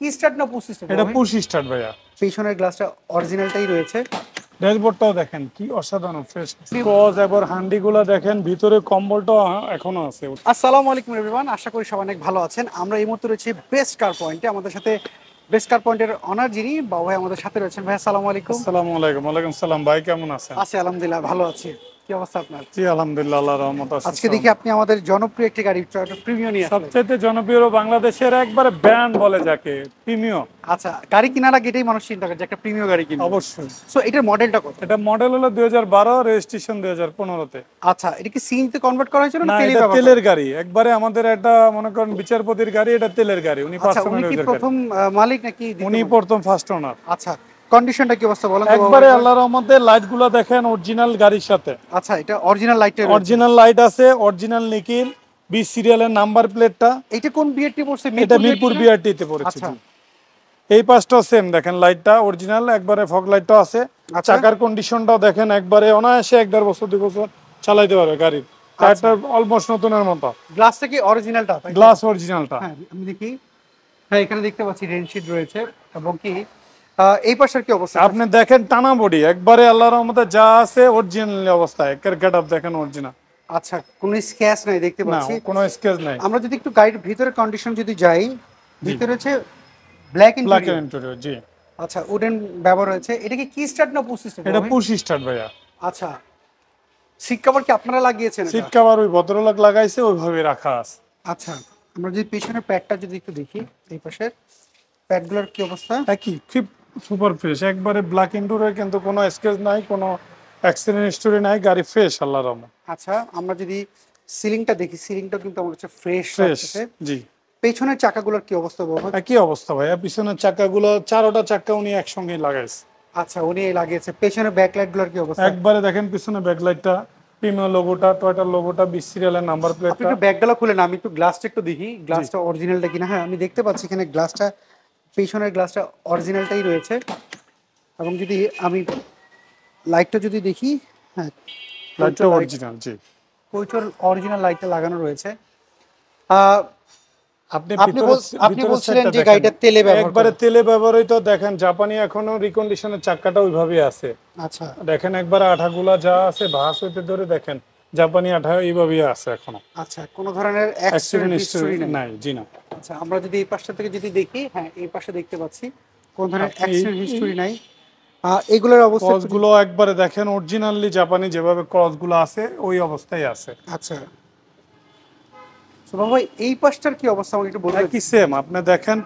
কি স্টার্ট না push system? এটা পুশ স্টার্ট ভাইয়া। পিছনের গ্লাসটা অরিজিনালটাই রয়েছে। ড্যাশবোর্ডটাও দেখেন কি অসাধারণ ফ্রেশ। ক্রস এবার হান্ডিগুলো দেখেন, ভিতরে কম্বলটাও এখনো আছে। আসসালামু আলাইকুম এভরিওয়ান, আশা করি সবাই অনেক ভালো আছেন। আমরা এই মুহূর্তে রয়েছি বেস্ট কার পয়েন্টে। আমাদের সাথে বেস্ট কার পয়েন্টের অনার যিনি বাবু ভাই আমাদের সাথে রয়েছেন। ভাই আসসালামু আলাইকুম। আসসালামু আলাইকুম। ওয়ালাইকুম সালাম ভাই, কেমন আছেন? আছি আলহামদুলিল্লাহ, ভালো আছি। কি অবস্থা আপনার? জি আলহামদুলিল্লাহ, আল্লাহর রহমত আছে। আজকে দেখি আপনি আমাদের জনপ্রিয় একটি গাড়ি প্রিমিও নিয়ে আসলেন। সবচেয়ে জনপ্রিয় বাংলাদেশের একবারে ব্র্যান্ড বলে যাকে, প্রিমিও। আচ্ছা, গাড়ি কেনার আগে এটাই মানুষ চিন্তা করে যে একটা প্রিমিয় গাড়ি কিনবো। অবশ্যই। সো এটার মডেলটা কত? এটা মডেল হলো 2012, রেজিস্ট্রেশন 2015-তে। আচ্ছা, এটা কি সিএনজি তে কনভার্ট করা হয়েছিল না না, তেলে এটা ব্যবহার তেলের করা? গাড়ি। একবারে আমাদের একটা মনে করেন বিচারপতির গাড়ি, এটা তেলের গাড়ি। উনি আচ্ছা, উনি পার্সোনাল কি ইউজার গাড়ি। প্রথম মালিক নাকি উনি দ্বিতীয়? প্রথম ফার্স্ট ওনার। আচ্ছা, কন্ডিশনটা কি অবস্থা বলেন তো বাবু একবারে ভাই? আল্লাহর রহমতে লাইটগুলো দেখেন অরিজিনাল গাড়ির সাথে। আচ্ছা, এটা অরিজিনাল লাইটটা রয়েছে। অরিজিনাল লাইট আছে, অরিজিনাল নিকিল, 20 সিরিয়ালের নাম্বার প্লেটটা। এটা কোন বিআরটি পড়ছে? এটা মিরপুর বিআরটি তে পড়েছে। আচ্ছা। এই পাশটাও সেম দেখেন, লাইটটা অরিজিনাল, একবারে ফগ লাইটটাও আছে। আচ্ছা। চাকার কন্ডিশনটাও দেখেন, একবারে অনায়াসে 1.5 বছর 2 বছর চালাইতে পারবে গাড়ির। টায়ারটা অলমোস্ট নতুনের মতো। গ্লাসটা কি অরিজিনালটা? গ্লাস অরিজিনালটা। হ্যাঁ, আমি দেখি। হ্যাঁ, এখানে দেখতে পাচ্ছি রেনশিট রয়েছে এবং কি এই পাশের কি অবস্থা? আপনি দেখেন টানা বডি, একবারে আল্লাহর রহমতে যা আছে অরিজিনাল অবস্থায়। একের গেটআপ দেখেন অরিজিনাল। আচ্ছা, কোনো স্ক্র্যাচ নাই দেখতে না, পাচ্ছি। কোনো স্কেচ নাই। আমরা যদি একটু গাড়ির ভিতরে কন্ডিশন যদি যাই, ভিতরে হচ্ছে ব্ল্যাক ইন্টেরিয়র। জি। আচ্ছা, উডেন ব্যবহার হয়েছে। এটা কি স্টার্ট না পুশ সিস্টেম? এটা পুশ স্টার্ট ভাইয়া। আচ্ছা, সিট কভার কি আপনারা লাগিয়েছেন সিট এটা? কভার ওই ভদ্রলোক লাগাইছে, ওইভাবে রাখা আছে। আচ্ছা, আমরা যদি পিছনের প্যাডটা যদি একটু দেখি, এই পাশের প্যাডগুলোর কি অবস্থা? একই খুব সুপার ফ্রেশ, একবারে ব্ল্যাক ইন্টুরের, কিন্তু কোনো স্কেচ নাই, কোনো অ্যাক্সিডেন্ট হিস্টোরি নাই, গাড়ি ফ্রেশ আল্লাহর রহমত। আচ্ছা, আমরা যদি সিলিংটা দেখি, সিলিংটা কিন্তু আমার কাছে ফ্রেশ ফ্রেশ। লাগছে। জি। পেছনের চাকাগুলোর কি অবস্থা বাবা? একই অবস্থা ভাইয়া, পিছনের চাকাগুলো চারোটা চাকা উনি একসঙ্গে লাগাইছে। আচ্ছা, উনি লাগিয়েছে। পেছনের ব্যাকলাইট গুলোর কি অবস্থা? একবারে দেখেন পিছনে ব্যাকলাইটটা, প্রিমিয়ার লোগোটা, টয়টার লোগোটা, 20 সিরিয়ালের নাম্বার আপনি প্লেটটা। একটু ব্যাকডালা খুলেন, আমি একটু গ্লাসটা একটু দেখি, গ্লাসটা অরিজিনালটা কিনা। হ্যাঁ, আমি দেখতে পাচ্ছি এখানে গ্লাসটা, পেছনের গ্লাসটা অরিজিনালটাই রয়েছে। এবং যদি আমি লাইটটা যদি দেখি, হ্যাঁ, লাইটটা অরিজিনাল। জি। প্রচুর অরিজিনাল লাইটটা লাগানো রয়েছে। আহ, আপনি আপনি বলছিলেন যে গাড়িটা তেলে ব্যবহার একবারে করা। তেলে ব্যবহৃত। দেখেন জাপানি এখনো রিকন্ডিশনের চাকাটা ওইভাবেই আছে। আচ্ছা। দেখেন একবারে আঠাগুলা যা আছে ভাঁজ হইতে ধরে দেখেন, জাপানি আঠা এইভাবেই আছে এখনো। আচ্ছা, কোনো ধরনের অ্যাক্সিডেন্ট অ্যাক্সিডেন্ট হিস্টোরি হিস্টরি নেই? নাই। জি না। আচ্ছা, আমরা যদি এই পাশটা থেকে যদি দেখি, হ্যাঁ, এই পাশে দেখতে পাচ্ছি কোন ধরনের অ্যাক্সিডেন্ট হিস্টরি নাই। এগুলোর অবস্থা ক্রস গুলো একবারে দেখেন অরিজিনালি জাপানি যেভাবে ক্রস গুলো আছে ওই অবস্থায় আছে। আচ্ছা, সুমন ভাই, এই পাশটার কি অবস্থা আমাকে একটু বলবেন? কি সেম আপনি দেখেন,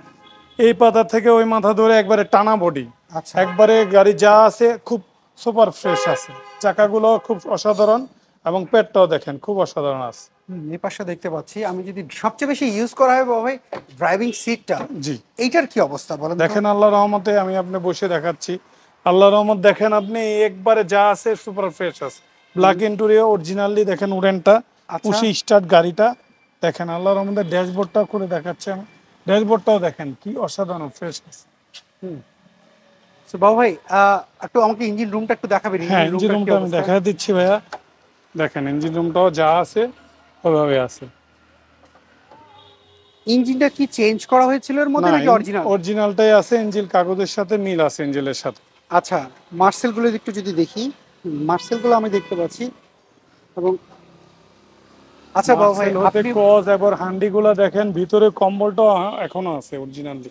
এই পাতা থেকে ওই মাথা ধরে একবারে টানা বডি। আচ্ছা। একবারে গাড়ি যা আছে খুব সুপার ফ্রেশ আছে। চাকাগুলো খুব অসাধারণ এবং পেটটাও দেখেন খুব অসাধারণ আছে। এই পাশটা দেখতে পাচ্ছি। আমি যদি সবচেয়ে বেশি ইউজ করা হয় বাবা ভাই ড্রাইভিং সিটটা, জি। এইটার কি অবস্থা বলেন তো? দেখেন আল্লাহর রহমতে, আমি আপনি বসে দেখাচ্ছি। আল্লাহর রহমত দেখেন, আপনি একবারে যা আছে সুপার ফ্রেশ আছে। ব্ল্যাক ইন্টেরিয়র অরিজিনালি দেখেন, উডেনটা পুশি স্টার্ট গাড়িটা দেখেন। আল্লাহর রহমতে ড্যাশবোর্ডটাও করে দেখাচ্ছে আমি। ড্যাশবোর্ডটাও দেখেন কি অসাধারণ ফ্রেশ আছে। তো বাবা ভাই, একটু আমাকে ইঞ্জিন রুমটা একটু দেখাবেন? হ্যাঁ, ইঞ্জিন রুমটা আমি দেখা দিচ্ছি ভাইয়া। দেখেন ইঞ্জিন রুমটাও যা আছে ওইভাবে আছে। ইঞ্জিনটা কি চেঞ্জ করা হয়েছিল এর মধ্যে না, নাকি অরিজিনাল? অরিজিনালটাই আছে। ইঞ্জিন কাগজের সাথে মিল আছে, ইঞ্জিনের সাথে। আচ্ছা, মার্সেল গুলো একটু যদি দেখি, মার্সেল গুলো আমি দেখতে পাচ্ছি। এবং আচ্ছা বাবা ভাই, আপনি ক্রস এবার হান্ডিগুলো দেখেন, ভিতরে কম্বলটাও এখনো আছে অরিজিনালি।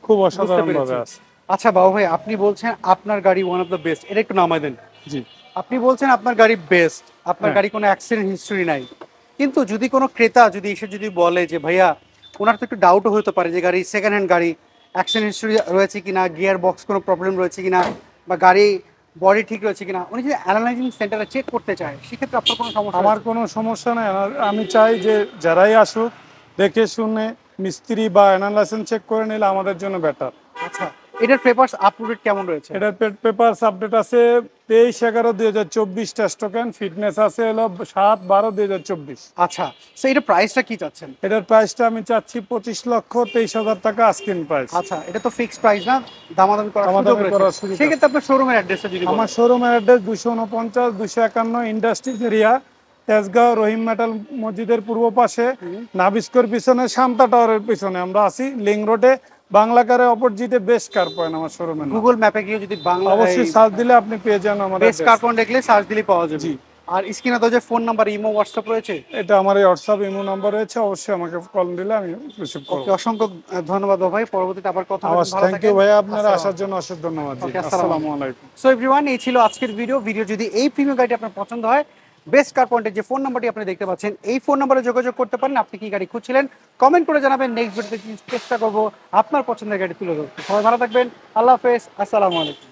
খুব অসাধারণ ভাবে আছে। আচ্ছা বাবা ভাই, আপনি বলছেন আপনার গাড়ি ওয়ান অফ দ্য বেস্ট, এটা একটু নামায় দেন। জি। আপনি বলছেন আপনার গাড়ি বেস্ট, আপনার হ্যাঁ। গাড়ি কোনো অ্যাক্সিডেন্ট হিস্টরি নাই। কিন্তু যদি কোনো ক্রেতা যদি এসে যদি বলে যে ভাইয়া, ওনার তো একটু ডাউটও হতে পারে যে গাড়ি সেকেন্ড হ্যান্ড গাড়ি, অ্যাক্সিডেন্ট হিস্টরি রয়েছে কিনা, গিয়ার বক্স কোনো প্রবলেম রয়েছে কিনা, বা গাড়ি বডি ঠিক রয়েছে কিনা, উনি যদি অ্যানালাইজিং সেন্টারে চেক করতে চায়, সেক্ষেত্রে আপনার কোনো সমস্যা? আমার কোনো সমস্যা নেই। আমি চাই যে যারাই আসুক দেখে শুনে মিস্ত্রি বা অ্যানালাইসেন্স চেক করে নিলে আমাদের জন্য বেটার। আচ্ছা, এটার পেপারস আপডেট কেমন রয়েছে? এটার পেপারস আপডেট আছে 23/11/2024 টেস্ট টোকেন, ফিটনেস আছে হলো 7/12/2024। আচ্ছা, সো এটা প্রাইসটা কি চাচ্ছেন? এটার প্রাইসটা আমি চাচ্ছি 25,23,000 টাকা আস্কিং প্রাইস। আচ্ছা, এটা তো ফিক্সড প্রাইস না, দামাদামি করার সুযোগ দামাদামি করার রয়েছে। সুযোগ আছে। সেক্ষেত্রে আপনার শোরুমের অ্যাড্রেসটা যদি বলেন। আমার শোরুমের অ্যাড্রেস 249-251 ইন্ডাস্ট্রিজ এরিয়া, তেজগাঁও রহিম মেটাল মসজিদের পূর্ব পাশে, নাবিস্কোর পিছনে, শান্তা টাওয়ারের পিছনে আমরা আছি। লিং রোডে বাংলা কারে অপোজিটে বেস্ট কার পয়েন্ট আমার শোরুমে। গুগল ম্যাপে গিয়ে যদি বাংলা অবশ্যই সার্চ দিলে আপনি পেয়ে যান আমাদের বেস্ট কার পয়েন্ট দেখলে সার্চ দিলে পাওয়া যাবে। জি। আর স্ক্রিনে তো যে ফোন নাম্বার, ইমো, হোয়াটসঅ্যাপ রয়েছে। এটা আমার এই হোয়াটসঅ্যাপ ইমো নাম্বার রয়েছে, অবশ্যই আমাকে কল দিলে আমি রিসিভ করব। ওকে, অসংখ্য ধন্যবাদ ভাই, পরবর্তীতে আবার কথা হবে। ভালো থ্যাংক ইউ থাকেন। ভাইয়া, আপনারা আসার জন্য অশেষ ধন্যবাদ। জি, ওকে, আসসালামু আলাইকুম। সো এভরিওয়ান, এই ছিল আজকের ভিডিও যদি এই প্রিমিয়াম গাড়িটি আপনার পছন্দ হয়, বেস্ট কার পয়েন্টের যে ফোন নাম্বারটি আপনি দেখতে পাচ্ছেন, এই ফোন নাম্বারে যোগাযোগ করতে পারেন। আপনি কি গাড়ি খুঁজছিলেন কমেন্ট করে জানাবেন, নেক্সট ভিডিওতে চেষ্টা করবো আপনার পছন্দের গাড়ি তুলে ধরতে। সবাই ভালো থাকবেন, আল্লাহ হাফেজ, আসসালামু আলাইকুম।